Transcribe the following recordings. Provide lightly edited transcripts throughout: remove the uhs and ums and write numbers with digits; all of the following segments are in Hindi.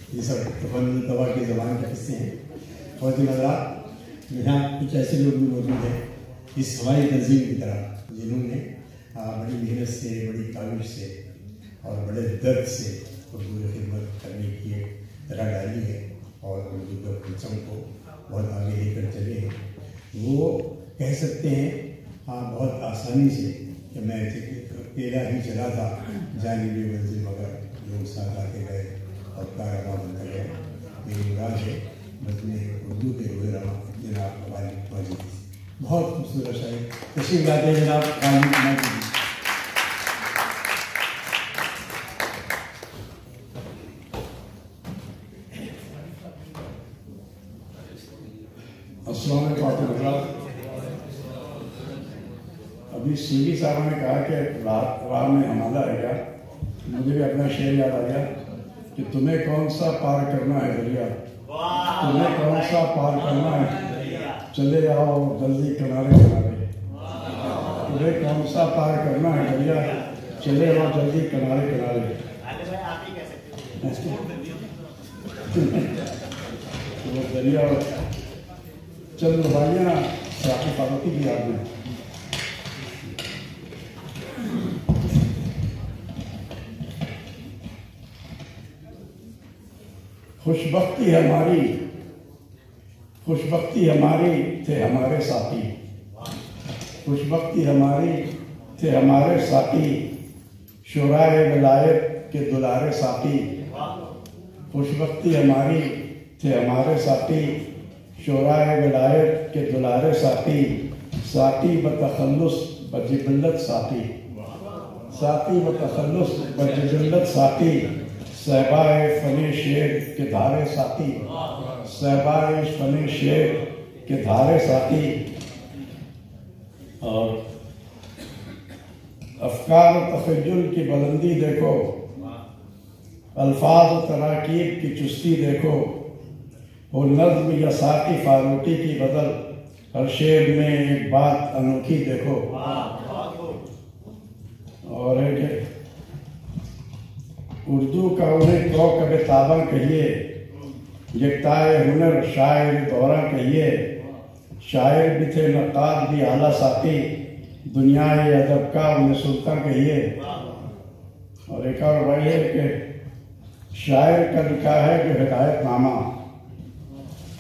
ये सब दवा के ज़बान के किस्से हैं। और यहाँ कुछ ऐसे लोग भी मौजूद हैं इस हमारी तंजीम की तरह, जिन्होंने बड़ी मेहनत से, बड़ी काविश से और बड़े दर्द से उर्दू की खिदमत करने की तरह डाली है और उर्दू के परचम को बहुत आगे लेकर चले हैं। वो कह सकते हैं बहुत आसानी से कि मैं अकेला ही चला था, जाने में मंजिल मगर लोग साथ आके गए और कारवा बनता गया। मेरी मुराद है बदले उर्दू के रोए रहा जनाब वालिद माजिद। बहुत खूबसूरत शायद तशरीफ लाते हैं जनाब वालिद माजिद। अस्सलाम वालेकुम। अभी सीवी साहब ने कहा कि राह में हमारा आएगा, मुझे भी अपना शेर याद आ गया कि तुम्हें कौन सा पार करना है दरिया, तुम्हें कौन सा पार करना है, चले आओ जल्दी किनारे किनारे। तुम्हें कौन सा पार करना है दरिया, चले आओ जल्दी किनारे किनारे। वो दरिया चंद भाइयाँ साकी फारूकी की याद में। खुशबख्ती हमारी थे हमारे साथी, खुशबख्ती हमारी थे हमारे साथी, शुराए विलायत के दुलारे साथी। खुशबख्ती हमारी थे हमारे साथी, शुराए विलायत के दुलारे साथी। साथी बतखल्लुस बजिबिल्लत साथी, साथी बतखल्लुस बजिबिल्लत साथी। सहबाए फने शेर के धारे साथी, सहबाए फने शेर के धारे साथी। और अफकार तखय्युल की बुलंदी देखो, अल्फाज तराकीब की चुस्ती देखो। वो नज़्म या साकी फारूकी की बदल, हर शेर में एक बात अनोखी देखो। और एक उर्दू का उन्हें कौकब ताबा कहिए, यकताए हुनर शायर दौरा कहिए। शायर भी थे नक्काद भी आला साथी, दुनियाए अदब का उन्हें सुल्तान कहिए। और एक और भाई है कि शायर का लिखा है जो हिदायतनामा,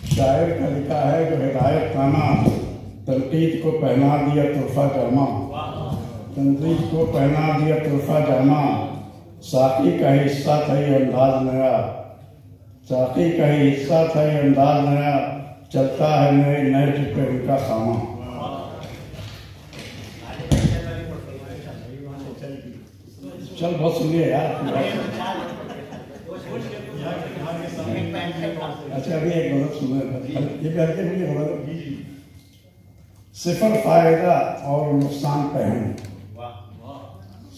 शायर का लिखा है जो हिदायतनामा। तनकीद को पहना दिया तुरफा जामा, तनकीद को पहना दिया तुरफा जामा। साकी का हिस्सा था ये अंदाज नया, साकी का ही हिस्सा था ये अंदाज नया। चलता है नए नए पे उनका सामा। चल बहुत सुनिए यार। अच्छा अभी एक गलत सुना, ये भी हल्के मुझे गलत। सिफर फायदा और नुकसान पहन,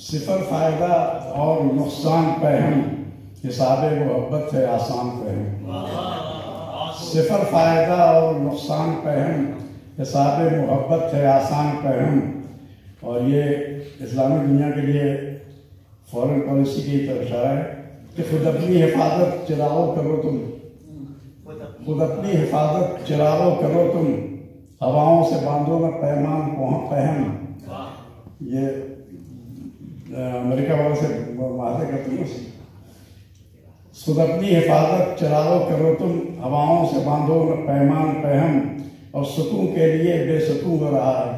सिफर फायदा और नुकसान पहन। हिसाबे मोहब्बत है आसान पहन, सिफर फायदा और नुकसान पहन। हिसाबे मोहब्बत है आसान पहन। और ये इस्लामी दुनिया के लिए फॉरेन पॉलिसी की तरफ इशारा है कि खुद अपनी हिफाजत चिराओ करो तुम, खुद अपनी हिफाजत चिराओ करो तुम। हवाओं से बांधो न पैमान पहन। ये अमेरिका वालों से वादे करते हैं। खुद अपनी हिफाजत चिराओ करो तुम, हवाओं से बांधो न पैमान पहन। और सुकून के लिए बेसुकून हो रहा है,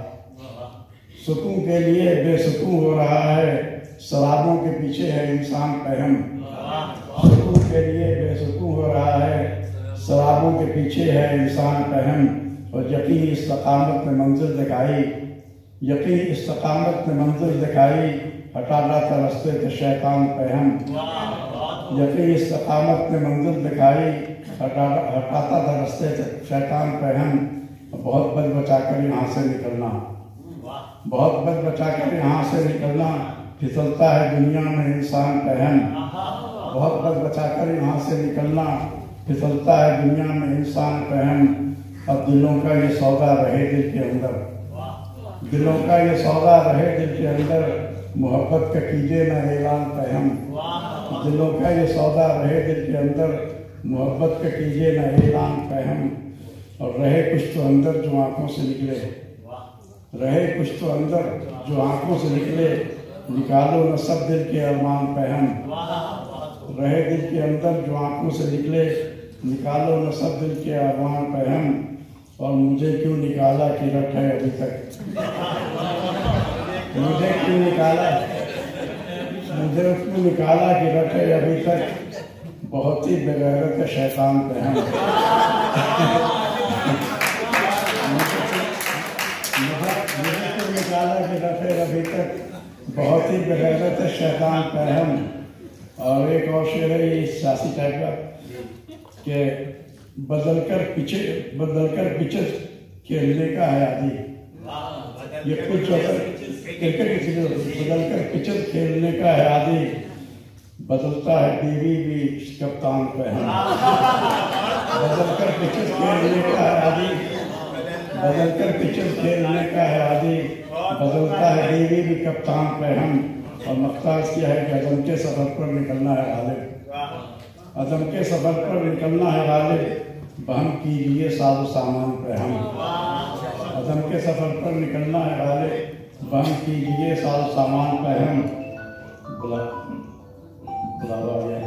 सुकून के लिए बेसुकून हो रहा है। शराबों के पीछे है इंसान पहन, सुकून के लिए बेसुकून हो रहा है। शराबों के पीछे है इंसान पहन। और यकीन इस्तकामत में मंजिल दिखाई, यकीन इस्तकामत में मंजिल दिखाई। हटाना था रास्ते से शैतान पहन, यकीन इस्तकामत में मंजिल दिखाई। हटाता था रास्ते से शैतान पहन। बहुत बच बचा कर यहाँ से निकलना, बहुत बच बचा कर यहाँ से निकलना। फिसलता है दुनिया में इंसान पहन, बहुत बच बचा कर यहाँ से निकलना। फिसलता है दुनिया में इंसान पहन। अब दिलों का ये सौदा रहे दिल के अंदर, दिलों का ये सौदा रहे दिल के अंदर। मोहब्बत का कीजिए ना ऐलान पहन, दिलों का ये सौदा रहे दिल के अंदर। मोहब्बत का कीजिए न ऐलान पैहम, और रहे कुछ तो अंदर जो आंखों से निकले, रहे कुछ तो अंदर जो आंखों से निकले, निकालो न सब दिल के अरमान पैहम, रहे दिल के अंदर जो आंखों से निकले, निकालो न सब दिल के अरमान पैहम, और मुझे क्यों निकाला कि रट है अभी तक, मुझे क्यों निकाला, मुझे क्यों निकाला कि रट है अभी तक, बहुत ही बेगैरत शैतान पैहम, मुझे क्यों निकाला कि रट है अभी तक, बहुत ही बेगैरत शैतान पैहम। और एक और शेर है ये सियासी टाइप का कि बदलकर पीछे खेलने का है आदि, ये कुछ क्रिकेट की बदलकर पीछे खेलने का है आदि, बदलता है बीवी भी कप्तान पैहम, बदलकर पीछे खेलने का है आदि, बदलकर पीछे खेलने का है आदि, बदलता है बीवी भी कप्तान पैहम। और मख्तार किया है कि अदम के सफर पर निकलना है गालिब, अदम के सफर पर निकलना है गालिब, बहम कीजिए साजो सामान पैहम, अदम के सफर पर निकलना है गालिब, बहम कीजिए साजो सामान पैहम। बुलावा आ गया।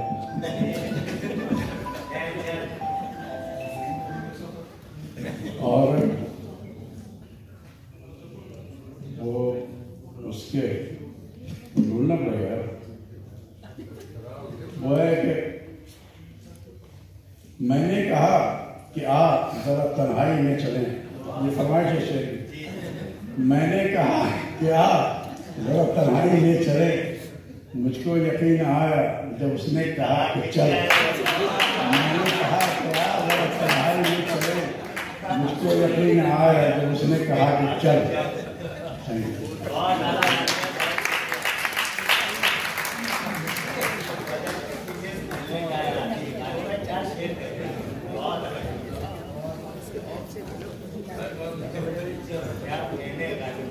और वो उसके ढूंढना पड़ेगा, वो है कि मैंने कहा कि आप जरा तन्हाई में चलें, ये फरमाइश है, मैंने कहा कि आप जरा तन्हाई में चलें, मुझको यकीन आया जब उसने कहा कि चल, मैंने कहा कि आप जरा तन्हाई में चलें, मुझको यकीन आया जब उसने कहा कि चल। क्या